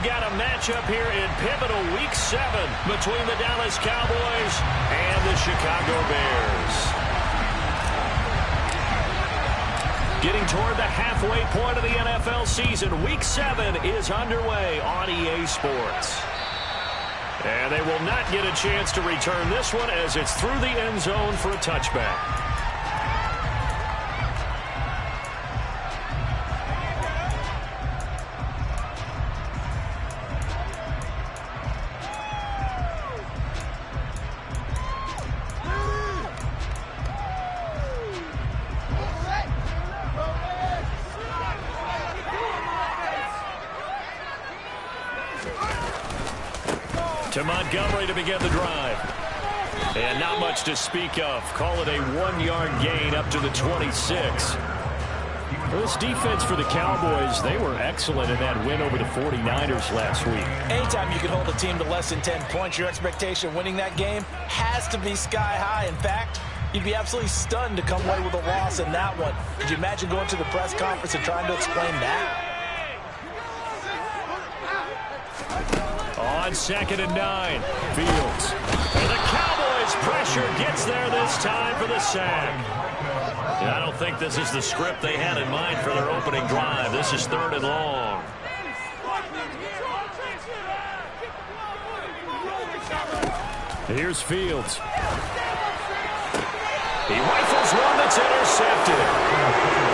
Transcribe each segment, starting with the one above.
got a matchup here in pivotal Week 7 between the Dallas Cowboys and the Chicago Bears. Getting toward the halfway point of the NFL season, Week 7 is underway on EA Sports. And they will not get a chance to return this one as it's through the end zone for a touchback. To Montgomery to begin the drive. And not much to speak of. Call it a 1-yard gain up to the 26. Well, this defense for the Cowboys, they were excellent in that win over the 49ers last week. Anytime you can hold a team to less than 10 points, your expectation of winning that game has to be sky high. In fact, you'd be absolutely stunned to come away with a loss in that one. Could you imagine going to the press conference and trying to explain that? On 2nd and 9, Fields. And the Cowboys pressure gets there this time for the sack. And I don't think this is the script they had in mind for their opening drive. This is 3rd and long. Here's Fields. He rifles one that's intercepted.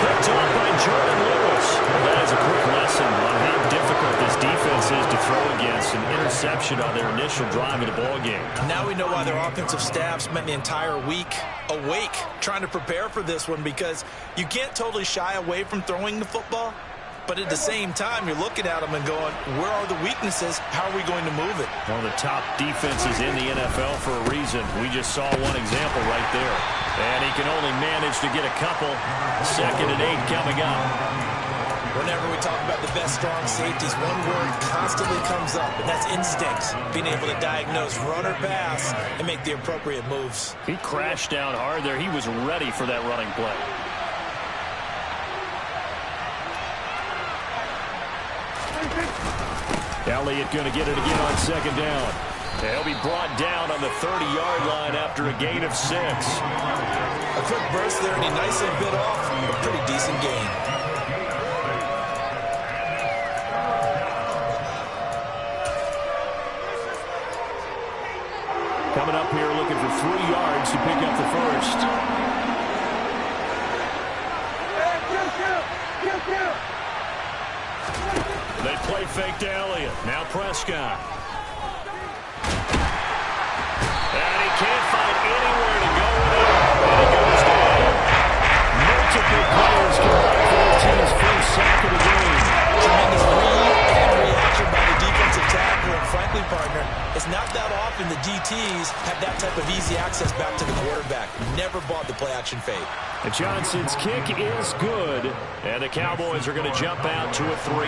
Picked off by Jordan Lewis. That is a quick lesson on how difficult this defense is to throw against. An interception on their initial drive of the ballgame. Now we know why their offensive staff spent the entire week awake trying to prepare for this one, because you can't totally shy away from throwing the football. But at the same time, you're looking at them and going, where are the weaknesses? How are we going to move it? One of the top defenses in the NFL for a reason. We just saw one example right there. And he can only manage to get a couple. 2nd and 8 coming up. Whenever we talk about the best strong safeties, one word constantly comes up, and that's instincts. Being able to diagnose run or pass and make the appropriate moves. He crashed down hard there. He was ready for that running play. Elliott going to get it again on 2nd down. He'll be brought down on the 30-yard line after a gain of 6. A quick burst there, and he nicely bit off a pretty decent gain. Coming up here looking for 3 yards to pick up the first. They play fake to Elliott. Now Prescott. And he can't find anywhere to go with it. And he goes down. Multiple players combined for their team's first sack of the game. Tremendous read and reaction by the defensive tackle. And frankly, partner, it's not that often the DTs have that type of easy access back to the quarterback. Never bought the play-action fake. And Johnson's kick is good, and the Cowboys are going to jump out to a 3-0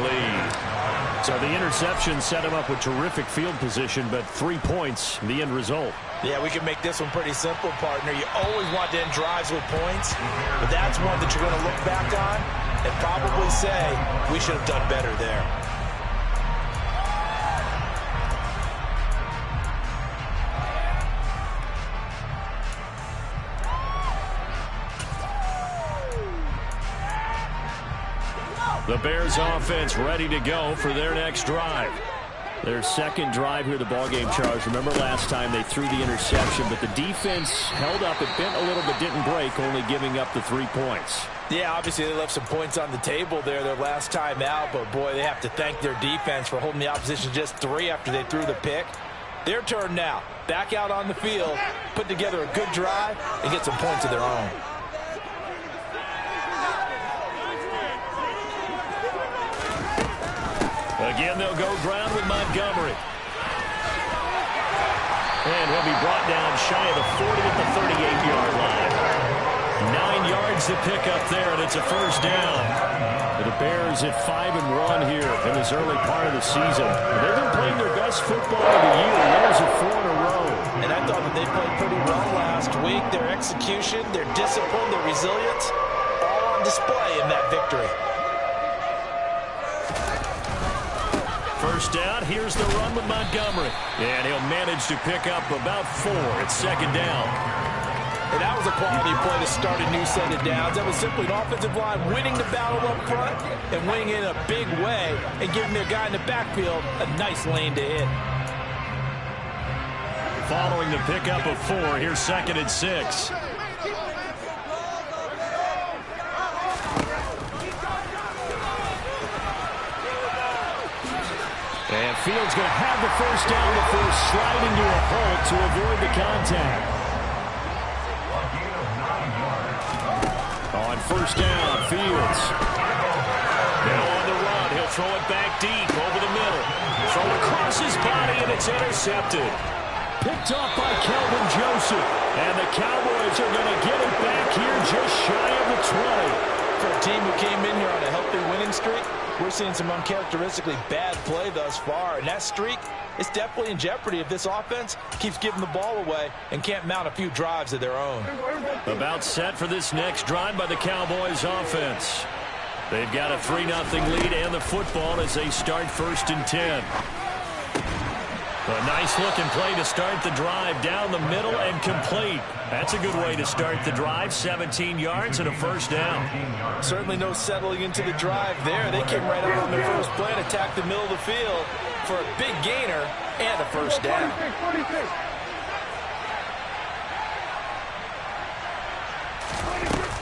lead. So the interception set him up with terrific field position, but 3 points, the end result. Yeah, we can make this one pretty simple, partner. You always want to end drives with points, but that's one that you're going to look back on and probably say, we should have done better there. The Bears offense ready to go for their next drive. Their second drive here, the ballgame, Charles. Remember last time they threw the interception, but the defense held up. It bent a little but didn't break, only giving up the 3 points. Yeah, obviously they left some points on the table there their last time out, but boy, they have to thank their defense for holding the opposition just 3 after they threw the pick. Their turn now. Back out on the field, put together a good drive, and get some points of their own. Again, they'll go ground with Montgomery. And he'll be brought down shy of the 40 at the 38-yard line. 9 yards to pick up there, and it's a first down. The Bears at 5-1 here in this early part of the season. They've been playing their best football of the year. There's a 4 in a row. And I thought that they played pretty well last week. Their execution, their discipline, their resilience, all on display in that victory. first down. Here's the run with Montgomery. And he'll manage to pick up about 4. It's second down. And that was a quality play to start a new set of downs. That was simply an offensive line winning the battle up front and winning it in a big way and giving their guy in the backfield a nice lane to hit. Following the pickup of 4, here's second and 6. And Fields going to have the first down before sliding to a halt to avoid the contact. On first down, Fields. Now on the run, he'll throw it back deep over the middle. Throw across his body, and it's intercepted. Picked off by Kelvin Joseph. And the Cowboys are going to get it back here just shy of the 20. For a team who came in here on a healthy winning streak, we're seeing some uncharacteristically bad play thus far. And that streak is definitely in jeopardy if this offense keeps giving the ball away and can't mount a few drives of their own. About set for this next drive by the Cowboys offense. They've got a 3-0 lead and the football as they start first and 10. A nice-looking play to start the drive down the middle and complete. That's a good way to start the drive. 17 yards and a first down. Certainly no settling into the drive there. They came right out on the first play and attacked the middle of the field for a big gainer and a first down.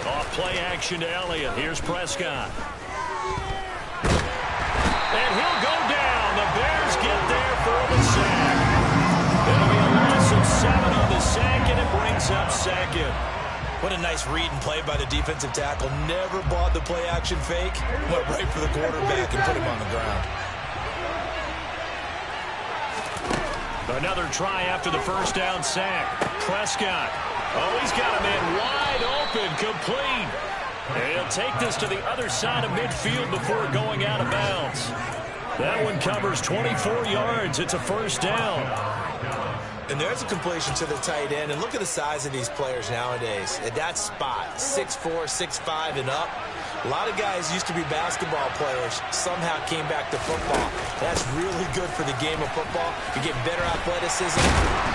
Off play action to Elliott. Here's Prescott. And he'll go down. The Bears get there for the sack. It'll be a loss of 7 on the sack, and it brings up second. What a nice read and play by the defensive tackle. Never bought the play action fake. Went right for the quarterback and put him on the ground. Another try after the first down sack. Prescott. Oh, he's got a man wide open, complete. And he'll take this to the other side of midfield before going out of bounds. That one covers 24 yards. It's a first down. And there's a completion to the tight end. And look at the size of these players nowadays. At that spot, 6'4", 6'5", and up. A lot of guys used to be basketball players, somehow came back to football. That's really good for the game of football. You get better athleticism,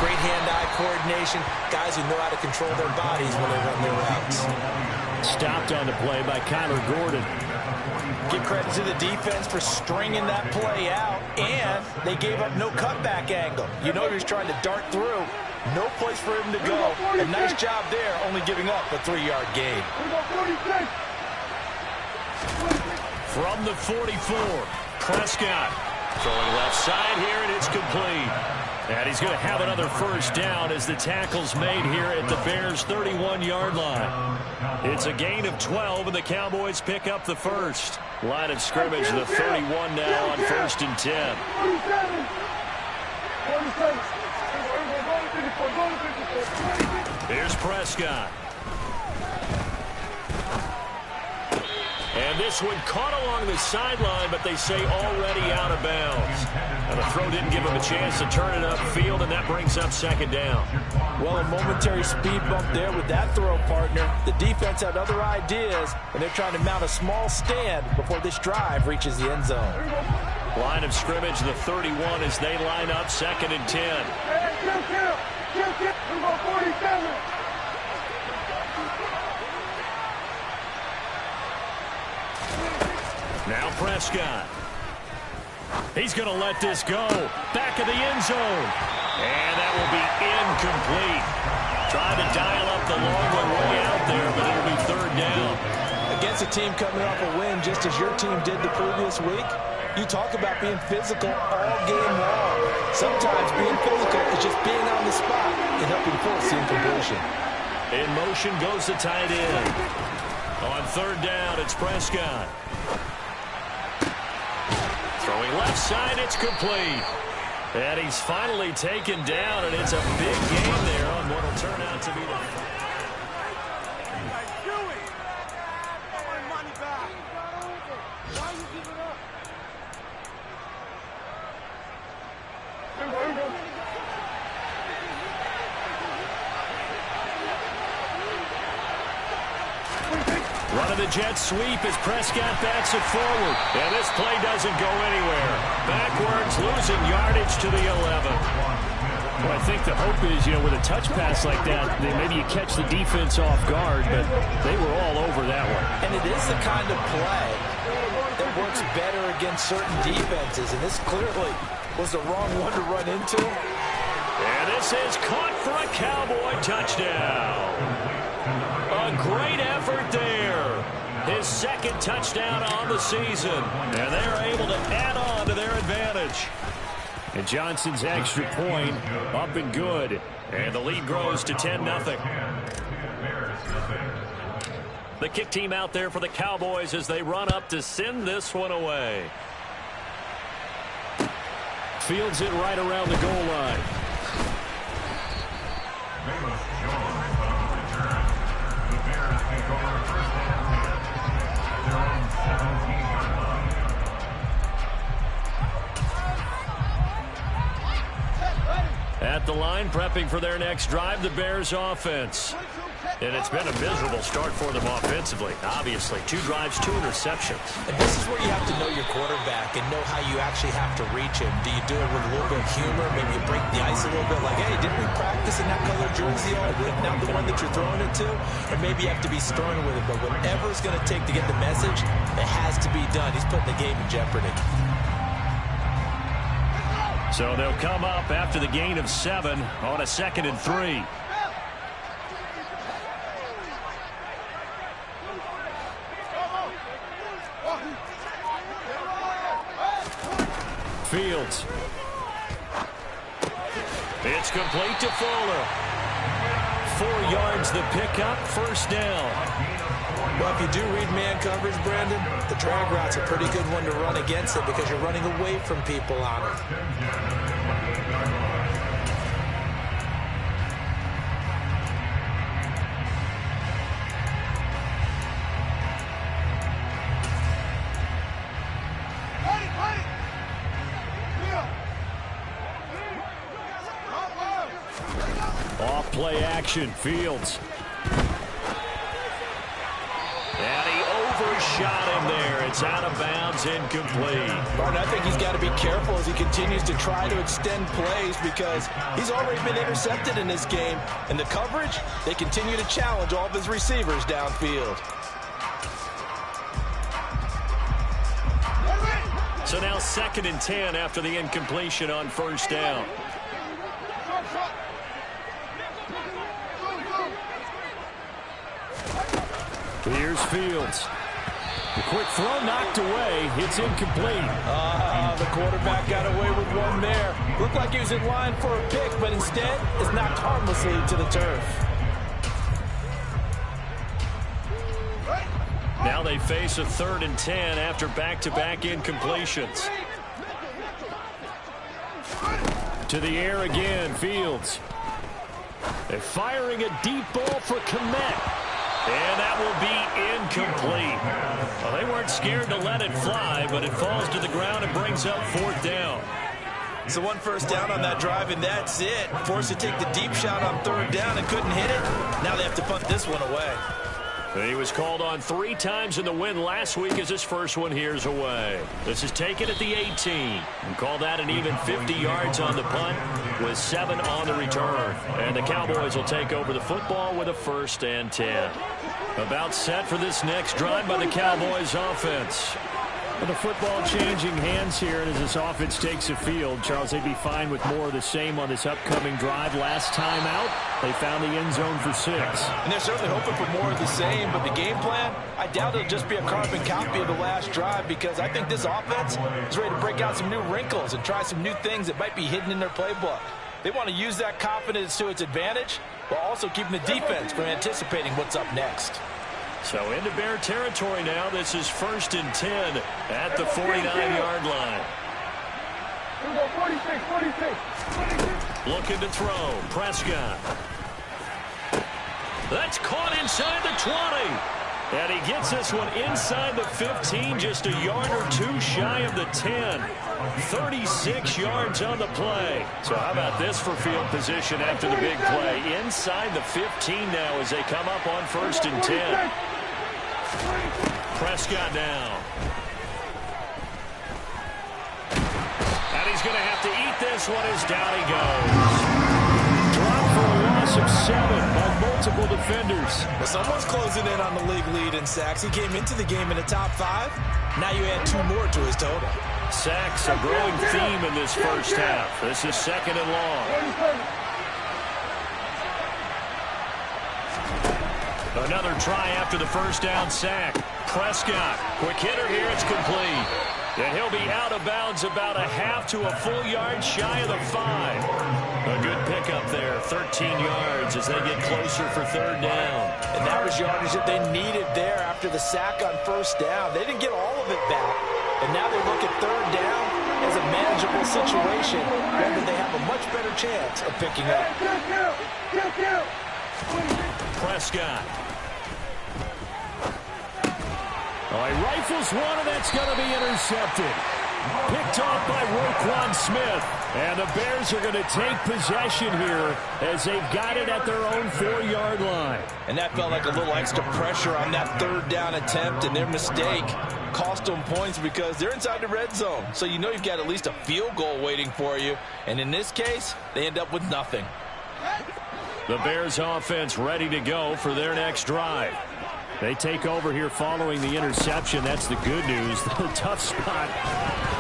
great hand-eye coordination, guys who know how to control their bodies when they run their routes. Stopped on the play by Kyler Gordon. Give credit to the defense for stringing that play out, and they gave up no cutback angle. You know he was trying to dart through. No place for him to go. A nice job there, only giving up a 3-yard gain. From the 44, Prescott throwing left side here, and it's complete. And he's going to have another first down as the tackle's made here at the Bears' 31-yard line. It's a gain of 12, and the Cowboys pick up the first. Line of scrimmage, the 31 now on first and 10. Here's Prescott. And this one caught along the sideline, but they say already out of bounds. And the throw didn't give him a chance to turn it upfield, and that brings up second down. Well, a momentary speed bump there with that throw, partner. The defense had other ideas, and they're trying to mount a small stand before this drive reaches the end zone. Line of scrimmage, the 31 as they line up, second and 10. Now Prescott. He's going to let this go. Back of the end zone. And that will be incomplete. Trying to dial up the long one way out there, but it'll be third down. Against a team coming off a win just as your team did the previous week, you talk about being physical all game long. Sometimes being physical is just being on the spot and helping force the incompletion. In motion goes the tight end. On third down, it's Prescott. Throwing left side, it's complete. And he's finally taken down, and it's a big game there on what will turn out to be the... Running the jet sweep as Prescott backs it forward. And this play doesn't go anywhere. backwards, losing yardage to the 11. Well, I think the hope is, with a touch pass like that, maybe you catch the defense off guard, but they were all over that one. And it is the kind of play that works better against certain defenses, and this clearly was the wrong one to run into. And this is caught for a Cowboy touchdown. A great effort there. His second touchdown on the season. And they're able to add on to their advantage. And Johnson's extra point up and good. And the lead grows to 10-0. The kick team out there for the Cowboys as they run up to send this one away. Fields it right around the goal line. At the line, prepping for their next drive, the Bears offense. And it's been a miserable start for them offensively. Obviously, 2 drives, 2 interceptions. And this is where you have to know your quarterback and know how you actually have to reach him. Do you do it with a little bit of humor? Maybe you break the ice a little bit like, hey, didn't we practice in that color jersey all week? Not the one that you're throwing it to? Or maybe you have to be stern with it. But whatever it's going to take to get the message, it has to be done. He's putting the game in jeopardy. So they'll come up after the gain of 7 on a 2nd and 3. Fields. It's complete to Fuller. 4 yards the pickup, first down. Well, if you do read man coverage, Brandon, the drag route's a pretty good one to run against it because you're running away from people on it. Off play action, Fields. And he overshot him there. It's out of bounds, incomplete. Martin, I think he's got to be careful as he continues to try to extend plays because he's already been intercepted in this game. And the coverage, they continue to challenge all of his receivers downfield. So now 2nd and 10 after the incompletion on first down. Here's Fields. The quick throw knocked away. It's incomplete. The quarterback got away with one there. Looked like he was in line for a pick, but instead is knocked harmlessly to the turf. Now they face a 3rd and 10 after back-to-back incompletions. To the air again, Fields. They're firing a deep ball for Kmet. And that will be incomplete. Well, they weren't scared to let it fly, but it falls to the ground and brings up 4th down. So 1 first down on that drive, and that's it. Forced to take the deep shot on 3rd down and couldn't hit it. Now they have to punt this one away. He was called on 3 times in the win last week as his first one here's away. This is taken at the 18. And call that an even 50 yards on the punt with 7 on the return. And the Cowboys will take over the football with a 1st and 10. About set for this next drive by the Cowboys offense. Well, the football changing hands here, and as this offense takes the field, Charles, they'd be fine with more of the same on this upcoming drive. Last time out, they found the end zone for 6. And they're certainly hoping for more of the same, but the game plan, I doubt it'll just be a carbon copy of the last drive because I think this offense is ready to break out some new wrinkles and try some new things that might be hidden in their playbook. They want to use that confidence to its advantage while also keeping the defense from anticipating what's up next. So into Bear territory now. This is 1st and 10 at the 49-yard line. 46. Looking to throw. Prescott. That's caught inside the 20. And he gets this one inside the 15, just a yard or 2 shy of the 10. 36 yards on the play. So how about this for field position after the big play? Inside the 15 now as they come up on 1st and 10. Prescott down. to eat this one as down he goes. Dropped for a loss of 7 by multiple defenders. Well, someone's closing in on the league lead in sacks. He came into the game in the top 5. Now you add 2 more to his total. Sacks, a growing theme in this first half. This is 2nd and long. Another try after the first down sack. Prescott, quick hitter here, it's complete. And he'll be out of bounds about a half to a full yard shy of the 5. A good pickup there, 13 yards as they get closer for 3rd down. And that was yardage that they needed there after the sack on 1st down. They didn't get all of it back. And now they look at 3rd down as a manageable situation, one that they have a much better chance of picking up. Prescott. Oh, he rifles one, and that's going to be intercepted. Picked off by Roquan Smith. And the Bears are going to take possession here as they've got it at their own 4-yard line. And that felt like a little extra pressure on that 3rd down attempt, and their mistake cost them points because they're inside the red zone. So you know you've got at least a field goal waiting for you. And in this case, they end up with nothing. The Bears offense ready to go for their next drive. They take over here following the interception. That's the good news. The tough spot.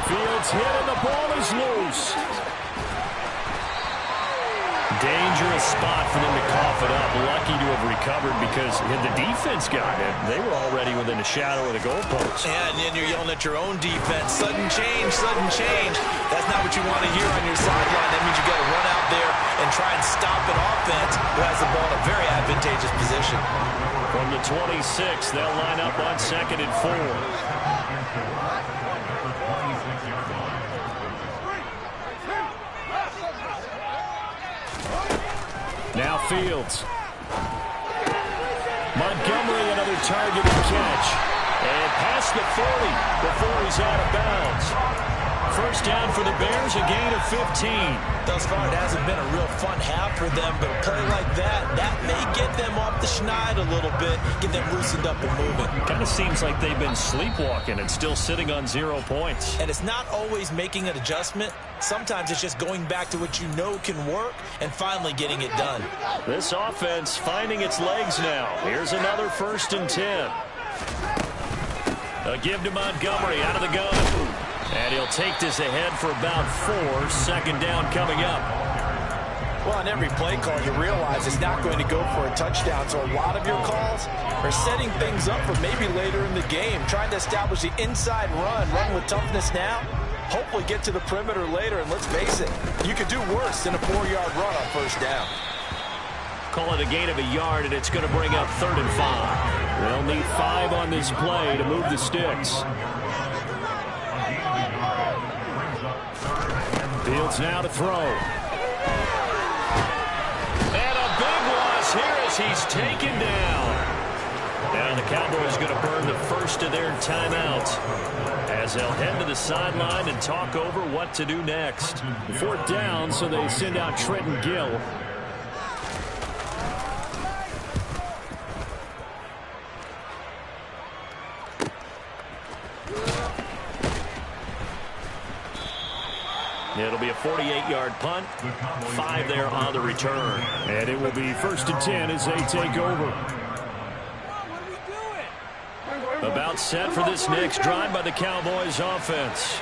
Fields hit and the ball is loose. Dangerous spot for them to cough it up. Lucky to have recovered because had the defense got it, they were already within the shadow of the goalpost. Yeah, and then you're yelling at your own defense. Sudden change, sudden change. That's not what you want to hear on your sideline. That means you got to run out there and try and stop an offense who has the ball in a very advantageous position. From the 26, they'll line up on 2nd and 4. Now Fields. Montgomery, another targeted catch. And past the 40 before he's out of bounds. First down for the Bears, a gain of 15. Thus far, it hasn't been a real fun half for them, but a play like that may get them off the schneid a little bit, get them loosened up and moving. Kind of seems like they've been sleepwalking and still sitting on 0 points. And it's not always making an adjustment. Sometimes it's just going back to what you know can work and finally getting it done. This offense finding its legs now. Here's another 1st and 10. A give to Montgomery out of the gun. And he'll take this ahead for about 4. 2nd down coming up. Well, on every play call, you realize it's not going to go for a touchdown. So a lot of your calls are setting things up for maybe later in the game, trying to establish the inside run with toughness now. Hopefully get to the perimeter later, and let's face it, you could do worse than a 4-yard run on 1st down. Call it a gain of a yard, and it's going to bring up 3rd and 5. They'll need 5 on this play to move the sticks. Fields now to throw. And a big loss here as he's taken down. Now the Cowboys going to burn the first of their timeouts as they'll head to the sideline and talk over what to do next. 4th down, so they send out Trenton Gill. It'll be a 48-yard punt, 5 there on the return. And it will be 1st and 10 as they take over. About set for this next drive by the Cowboys offense.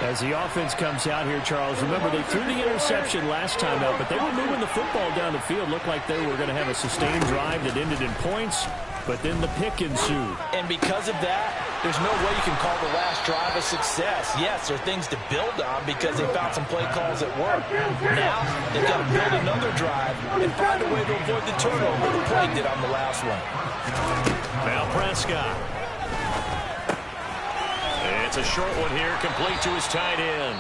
As the offense comes out here, Charles, remember they threw the interception last time out, but they were moving the football down the field. Looked like they were going to have a sustained drive that ended in points, but then the pick ensued. And because of that, there's no way you can call the last drive a success. Yes, there are things to build on because they found some play calls that work. Now, they've got to build another drive and find a way to avoid the turnover the play did on the last one. Now Prescott. It's a short one here, complete to his tight end.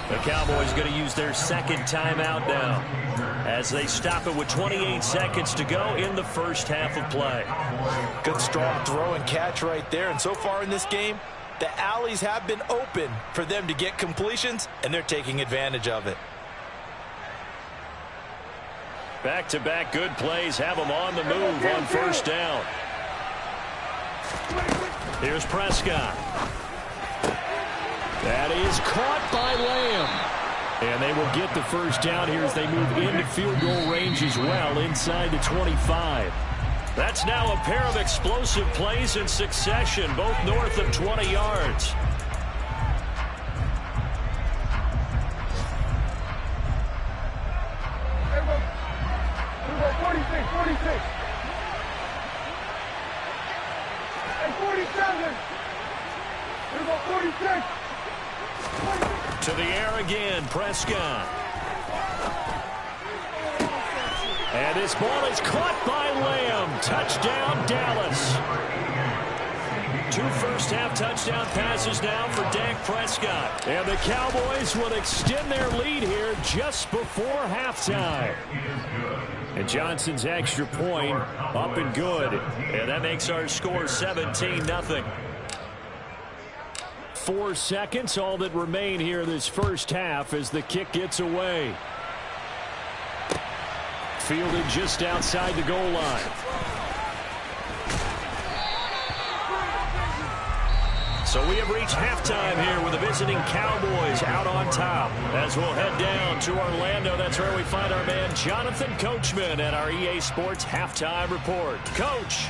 The Cowboys going to use their 2nd timeout now as they stop it with 28 seconds to go in the first half of play. Good strong throw and catch right there. And so far in this game, the alleys have been open for them to get completions, and they're taking advantage of it. Back-to-back good plays have them on the move on 1st down. Here's Prescott. That is caught by Lamb. And they will get the first down here as they move into field goal range as well, inside the 25. That's now a pair of explosive plays in succession, both north of 20 yards. To the air again, Prescott. And this ball is caught by Lamb. Touchdown, Dallas. 2 first-half touchdown passes now for Dak Prescott. And the Cowboys will extend their lead here just before halftime. And Johnson's extra point up and good. And that makes our score 17-0. 4 seconds, all that remain here this first half as the kick gets away. Fielded just outside the goal line. So we have reached halftime here with the visiting Cowboys out on top. As we'll head down to Orlando, that's where we find our man Jonathan Coachman at our EA Sports Halftime Report. Coach.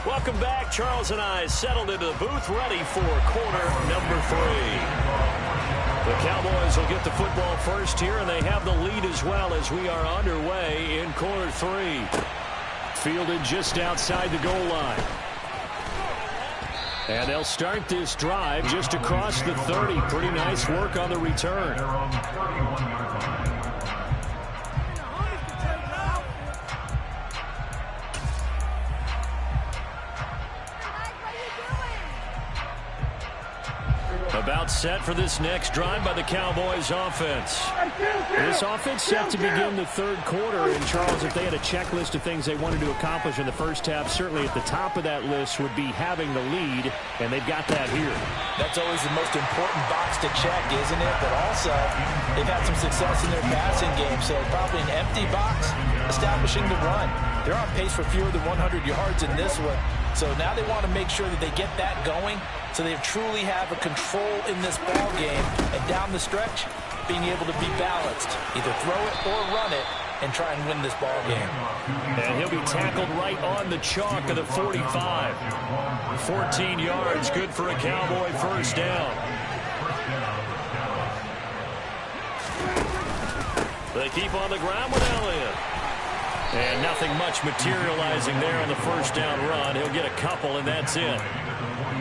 Welcome back. Charles and I settled into the booth, ready for quarter number 3. The Cowboys will get the football first here, and they have the lead as well as we are underway in quarter 3. Fielded just outside the goal line. And they'll start this drive just across the 30. Pretty nice work on the return. About set for this next drive by the Cowboys offense. This offense set to begin the third quarter. And Charles, if they had a checklist of things they wanted to accomplish in the first half, certainly at the top of that list would be having the lead, and they've got that here. That's always the most important box to check, isn't it? But also, they've had some success in their passing game, so probably an empty box establishing the run. They're on pace for fewer than 100 yards in this one. So now they want to make sure that they get that going so they truly have a control in this ball game. And down the stretch, being able to be balanced. Either throw it or run it and try and win this ball game. And he'll be tackled right on the chalk of the 45. 14 yards, good for a Cowboy first down. They keep on the ground with Elliott. And nothing much materializing there on the first down run. He'll get a couple, and that's it.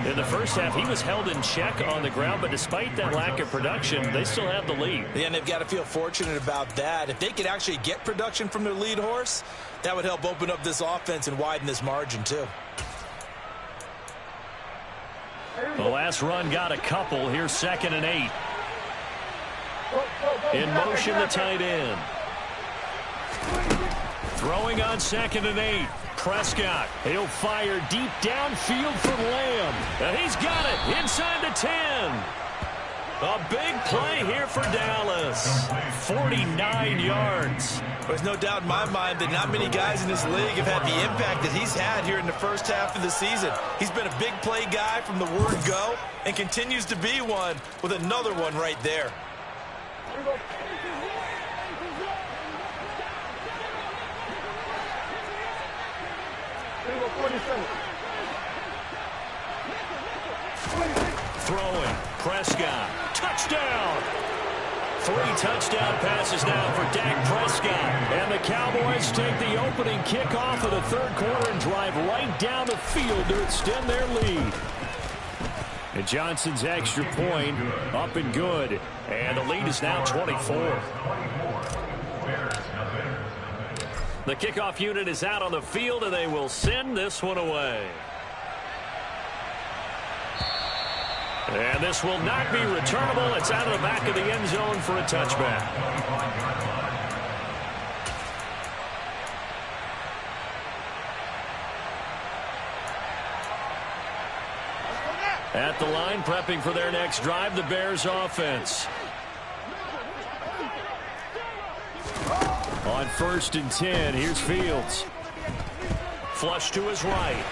In the first half, he was held in check on the ground, but despite that lack of production, they still have the lead. Yeah, and they've got to feel fortunate about that. If they could actually get production from their lead horse, that would help open up this offense and widen this margin, too. The last run got a couple. Here's 2nd and 8. In motion, the tight end. Throwing on 2nd and 8. Prescott. He'll fire deep downfield for Lamb. And he's got it inside the 10. A big play here for Dallas. 49 yards. There's no doubt in my mind that not many guys in this league have had the impact that he's had here in the first half of the season. He's been a big play guy from the word go and continues to be one with another one right there. Throwing. Prescott. Touchdown. 3 touchdown passes now for Dak Prescott. And the Cowboys take the opening kickoff of the third quarter and drive right down the field to extend their lead. And Johnson's extra point up and good. And the lead is now 24. The kickoff unit is out on the field, and they will send this one away. And this will not be returnable. It's out of the back of the end zone for a touchback. At the line, prepping for their next drive, the Bears offense. On 1st and 10, here's Fields. Flush to his right.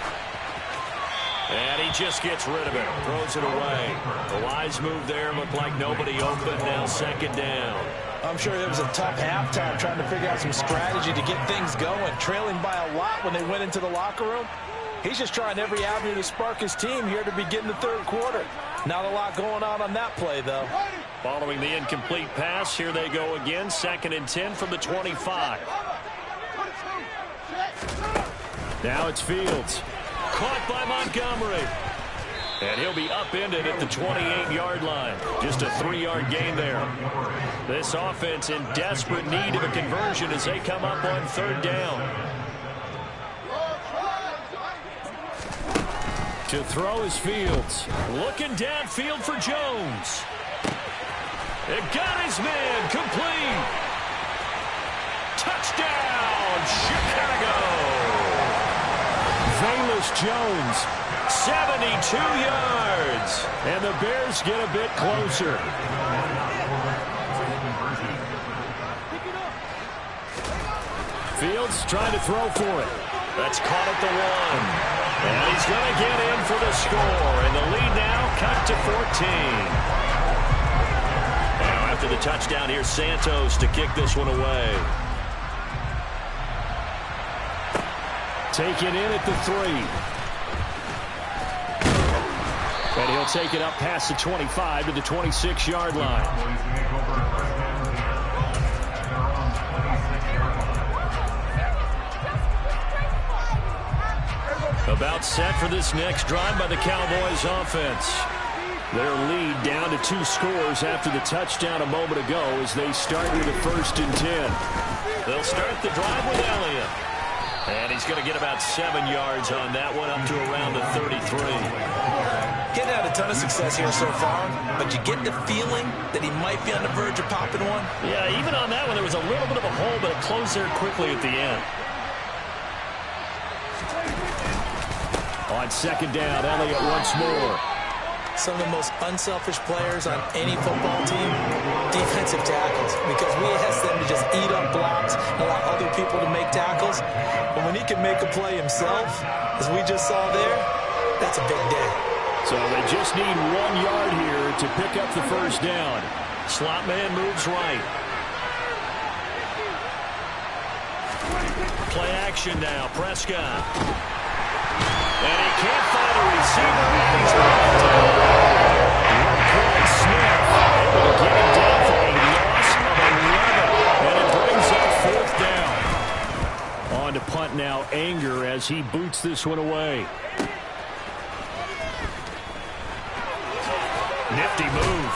And he just gets rid of it. Throws it away. A wise move there. Looked like nobody open. Now 2nd down. I'm sure it was a tough halftime trying to figure out some strategy to get things going. Trailing by a lot when they went into the locker room. He's just trying every avenue to spark his team here to begin the 3rd quarter. Not a lot going on that play, though. Following the incomplete pass, here they go again. 2nd and 10 from the 25. Now it's Fields. Caught by Montgomery. And he'll be upended at the 28-yard line. Just a 3-yard gain there. This offense in desperate need of a conversion as they come up on 3rd down. To throw is Fields. Looking downfield for Jones. It got his man complete. Touchdown, Chicago. Velus Jones, 72 yards. And the Bears get a bit closer. Fields trying to throw for it. That's caught at the 1. And he's going to get in for the score. And the lead now cut to 14. Now after the touchdown, here's Santos to kick this one away. Take it in at the 3. And he'll take it up past the 25 to the 26-yard line. About set for this next drive by the Cowboys offense. Their lead down to 2 scores after the touchdown a moment ago as they start with a 1st and 10. They'll start the drive with Elliott. And he's going to get about 7 yards on that one, up to around the 33. Getting had a ton of success here so far, but you get the feeling that he might be on the verge of popping one. Yeah, even on that one, there was a little bit of a hole, but it closed there quickly at the end. On 2nd down, Elliott once more. Some of the most unselfish players on any football team, defensive tackles, because we ask them to just eat up blocks and allow other people to make tackles. But when he can make a play himself, as we just saw there, that's a big day. So they just need 1 yard here to pick up the 1st down. Slot man moves right. Play action now, Prescott. And he can't find a receiver, and he's brought down. Roquan Smith able to get him down for a loss of 11. And it brings up 4th down. On to punt now, Anger, as he boots this one away. Nifty move.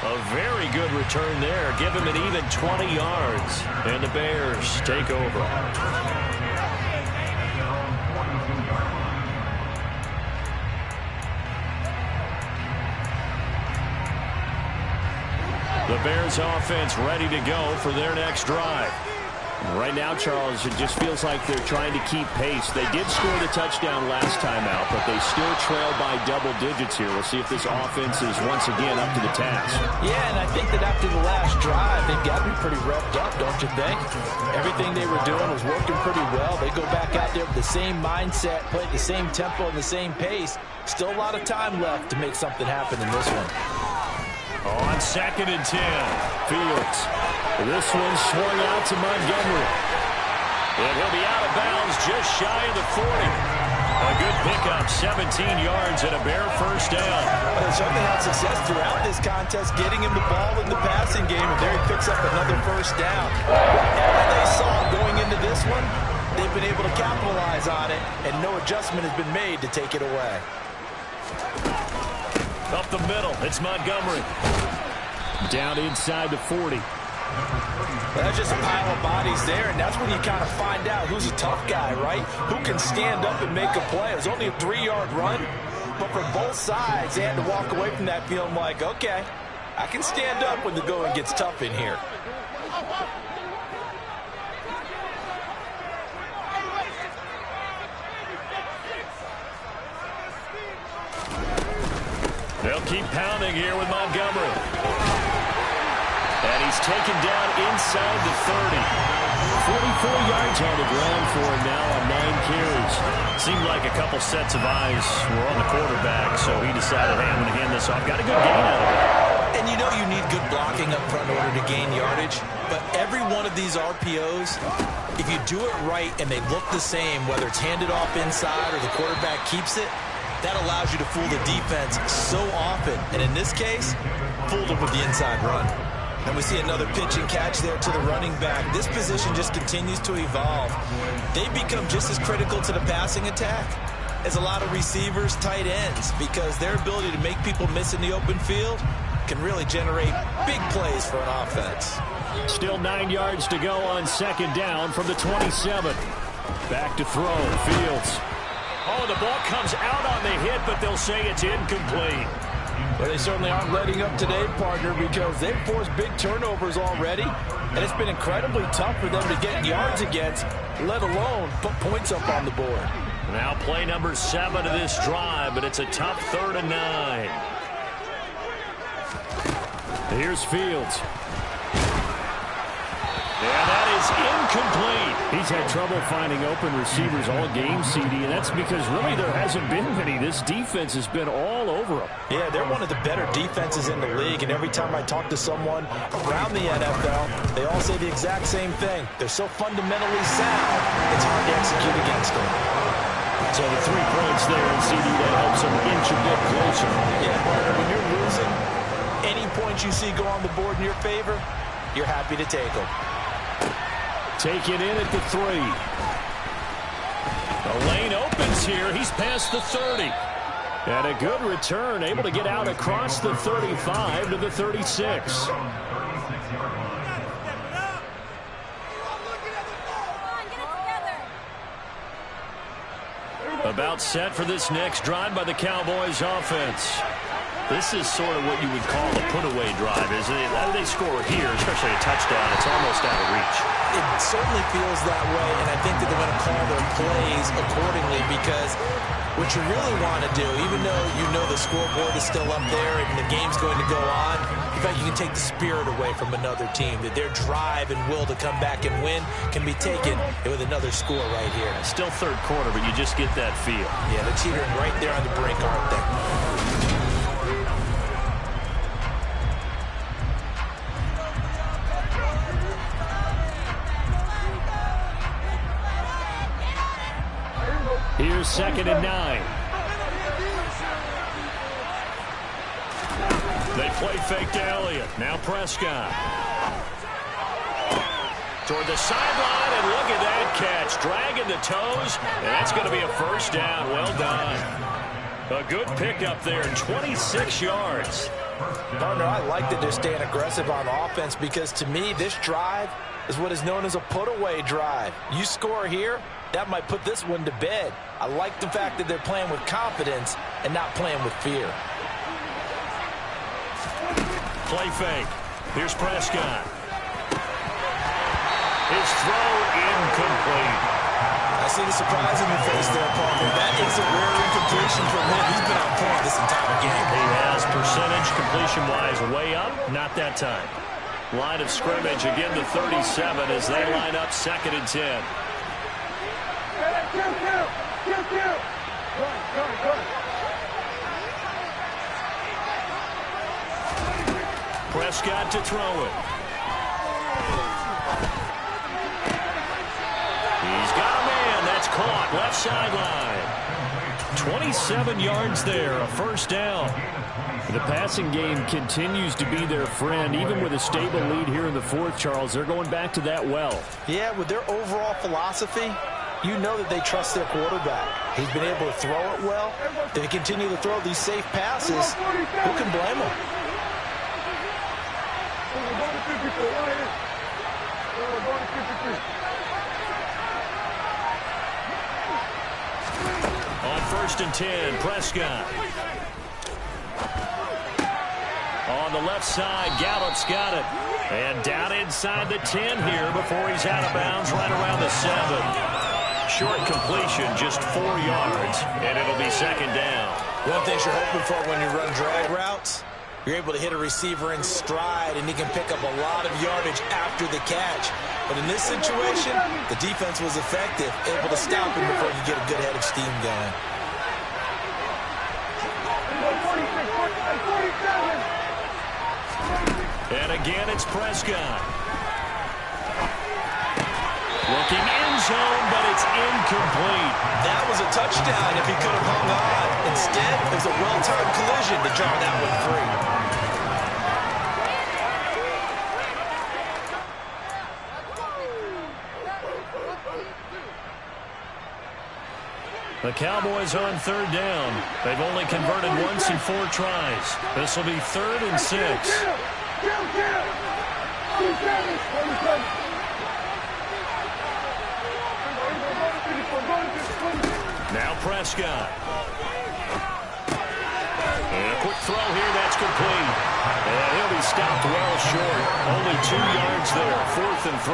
A very good return there. Give him an even 20 yards. And the Bears take over. The Bears offense ready to go for their next drive. Right now, Charles, it just feels like they're trying to keep pace. They did score the touchdown last time out, but they still trail by double digits here. We'll see if this offense is once again up to the task. Yeah, and I think that after the last drive, they've got to be pretty revved up, don't you think? Everything they were doing was working pretty well. They go back out there with the same mindset, play at the same tempo and the same pace. Still a lot of time left to make something happen in this one. On 2nd and 10, Fields. This one swung out to Montgomery. And he'll be out of bounds just shy of the 40. A good pickup, 17 yards and a Bear 1st down. Well, they certainly had success throughout this contest, getting him the ball in the passing game, and there he picks up another 1st down. Whatever they saw going into this one, they've been able to capitalize on it, and no adjustment has been made to take it away. Up the middle, it's Montgomery. Down inside the 40. Well, that's just a pile of bodies there, and that's when you kind of find out who's a tough guy, right? Who can stand up and make a play. It was only a 3-yard run, but for both sides, they had to walk away from that feeling like, okay, I can stand up when the going gets tough in here. They'll keep pounding here with Montgomery. And he's taken down inside the 30. 44 yards on the ground for him now on 9 carries. Seemed like a couple sets of eyes were on the quarterback, so he decided, hey, I'm going to hand this off. Got a good gain out of it. And you know you need good blocking up front in order to gain yardage. But every one of these RPOs, if you do it right and they look the same, whether it's handed off inside or the quarterback keeps it, that allows you to fool the defense so often. And in this case, fooled them with the inside run. And we see another pitch and catch there to the running back. This position just continues to evolve. They become just as critical to the passing attack as a lot of receivers, tight ends, because their ability to make people miss in the open field can really generate big plays for an offense. Still 9 yards to go on second down from the 27. Back to throw, Fields. Oh, the ball comes out on the hit, but they'll say it's incomplete. Well, they certainly aren't letting up today, partner, because they've forced big turnovers already, and it's been incredibly tough for them to get yards against, let alone put points up on the board. Now play number 7 of this drive, but it's a tough 3rd and 9. Here's Fields. Yeah, that is incomplete. He's had trouble finding open receivers all game, CD, and that's because really there hasn't been many. This defense has been all over them. Yeah, they're one of the better defenses in the league, and every time I talk to someone around the NFL, they all say the exact same thing. They're so fundamentally sound, it's hard to execute against them. So the 3 points there, and CD, that helps them inch a bit closer. Yeah, partner, when you're losing, any points you see go on the board in your favor, you're happy to take them. Take it in at the 3. The lane opens here. He's past the 30. And a good return, able to get out across the 35 to the 36. About set for this next drive by the Cowboys offense. This is sort of what you would call a put-away drive, isn't it? They score here, especially a touchdown. It's almost out of reach. It certainly feels that way, and I think that they're going to call their plays accordingly, because what you really want to do, even though you know the scoreboard is still up there and the game's going to go on, in fact, you can take the spirit away from another team, that their drive and will to come back and win can be taken with another score right here. Still third quarter, but you just get that feel. Yeah, they're teetering right there on the brink, aren't they? Here's 2nd and 9. They play fake to Elliott. Now Prescott. Toward the sideline, and look at that catch. Dragging the toes, and that's going to be a first down. Well done. A good pickup there, 26 yards. Partner, I like that they're staying aggressive on offense, because to me, this drive is what is known as a put-away drive. You score here, that might put this one to bed. I like the fact that they're playing with confidence and not playing with fear. Play fake. Here's Prescott. His throw incomplete. I see the surprise in your face there, partner. That is a rare incompletion from him. He's been on point this entire game. He has percentage completion-wise way up. Not that time. Line of scrimmage again to 37 as they line up 2nd and 10. Prescott to throw it. He's got a man. That's caught. Left sideline. 27 yards there. A first down. The passing game continues to be their friend. Even with a stable lead here in the 4th, Charles, they're going back to that well. Yeah, with their overall philosophy, you know that they trust their quarterback. He's been able to throw it well. If they continue to throw these safe passes, who can blame them? On 1st and 10, Prescott. On the left side, Gallup's got it. And down inside the 10 here before he's out of bounds right around the 7. Short completion, just 4 yards, and it'll be 2nd down. One thing you're hoping for when you run drag routes, you're able to hit a receiver in stride, and he can pick up a lot of yardage after the catch. But in this situation, the defense was effective, able to stop him before you get a good head of steam going. And again, it's Prescott. Looking end zone, but it's incomplete. That was a touchdown if he could have hung on. Instead, it was a well-timed collision to jar that one free. The Cowboys on third down. They've only converted once in 4 tries. This will be 3rd and 6. Now Prescott. And a quick throw here, that's complete. And he'll be stopped well short. Only 2 yards there, 4th and 3.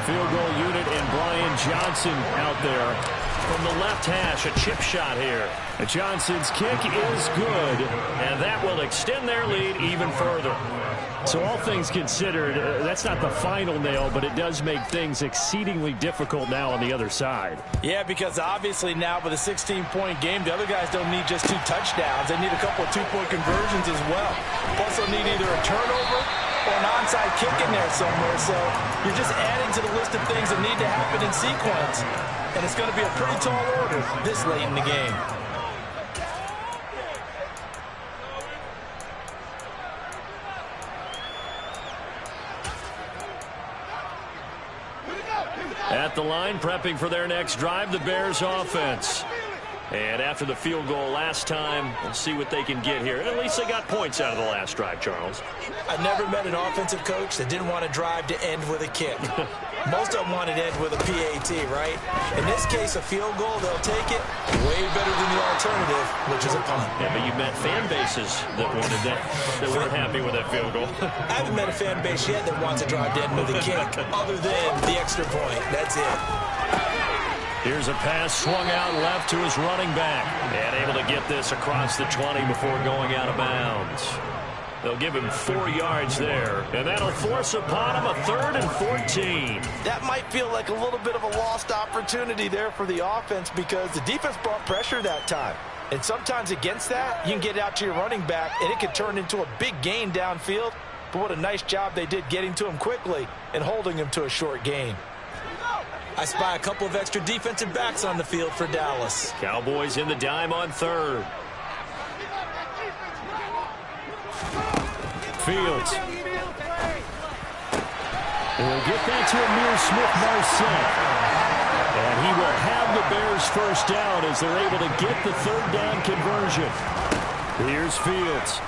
Field goal unit and Brian Johnson out there. From the left hash, a chip shot here. Johnson's kick is good, and that will extend their lead even further. So all things considered, that's not the final nail, but it does make things exceedingly difficult now on the other side. Yeah, because obviously now with a 16-point game, the other guys don't need just 2 touchdowns. They need a couple of 2-point conversions as well. Plus, they'll need either a turnover or an onside kick in there somewhere. So you're just adding to the list of things that need to happen in sequence. And it's going to be a pretty tall order this late in the game. At the line, prepping for their next drive, the Bears offense. And after the field goal last time, we'll see what they can get here. At least they got points out of the last drive, Charles. I've never met an offensive coach that didn't want to drive to end with a kick. Most of them want it to end with a PAT, right? In this case, a field goal, they'll take it way better than the alternative, which is a punt. Yeah, but you've met fan bases that wanted that weren't happy with that field goal. I haven't met a fan base yet that wants to drive to end with a kick, other than the extra point. That's it. Here's a pass swung out left to his running back. And able to get this across the 20 before going out of bounds. They'll give him 4 yards there. And that'll force upon him a 3rd and 14. That might feel like a little bit of a lost opportunity there for the offense because the defense brought pressure that time. And sometimes against that, you can get out to your running back, and it can turn into a big gain downfield. But what a nice job they did getting to him quickly and holding him to a short gain. I spy a couple of extra defensive backs on the field for Dallas. Cowboys in the dime on 3rd. Fields. We'll get that to Amir Smith-Marset. And he will have the Bears first down as they're able to get the 3rd down conversion. Here's Fields.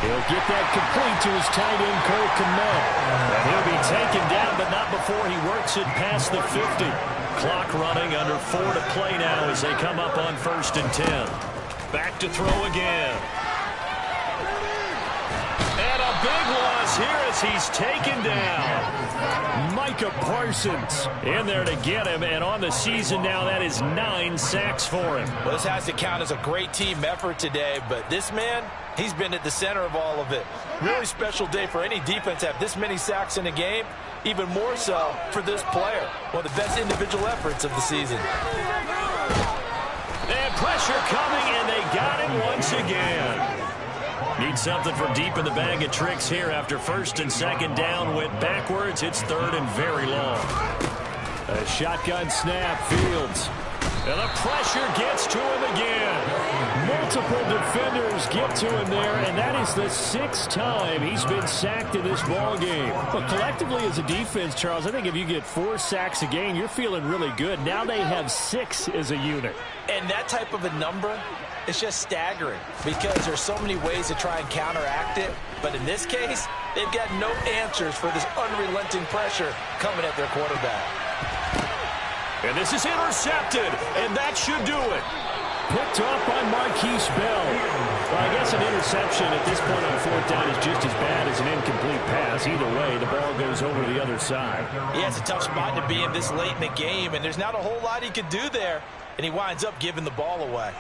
He'll get that complete to his tight end, Cole Kmet. And he'll be taken down, but not before he works it past the 50. Clock running, under 4 to play now as they come up on 1st and 10. Back to throw again. And a big loss here as he's taken down. Micah Parsons in there to get him, and on the season now, that is 9 sacks for him. Well, this has to count as a great team effort today, but this man, he's been at the center of all of it. Really special day for any defense to have this many sacks in a game, even more so for this player. One of the best individual efforts of the season. And pressure coming, and they got him once again. Need something for deep in the bag of tricks here after 1st and 2nd down. Went backwards. It's 3rd and very long. A shotgun snap, Fields. And the pressure gets to him again. Multiple defenders get to him there, and that is the 6th time he's been sacked in this ball game. But collectively as a defense, Charles, I think if you get 4 sacks a game, you're feeling really good. Now they have 6 as a unit. And that type of a number, it's just staggering because there's so many ways to try and counteract it. But in this case, they've got no answers for this unrelenting pressure coming at their quarterback. And this is intercepted, and that should do it. Picked up by Marquise Bell. Well, I guess an interception at this point on 4th down is just as bad as an incomplete pass. Either way, the ball goes over the other side. Yeah, it's a tough spot to be in this late in the game, and there's not a whole lot he could do there. and he winds up giving the ball away.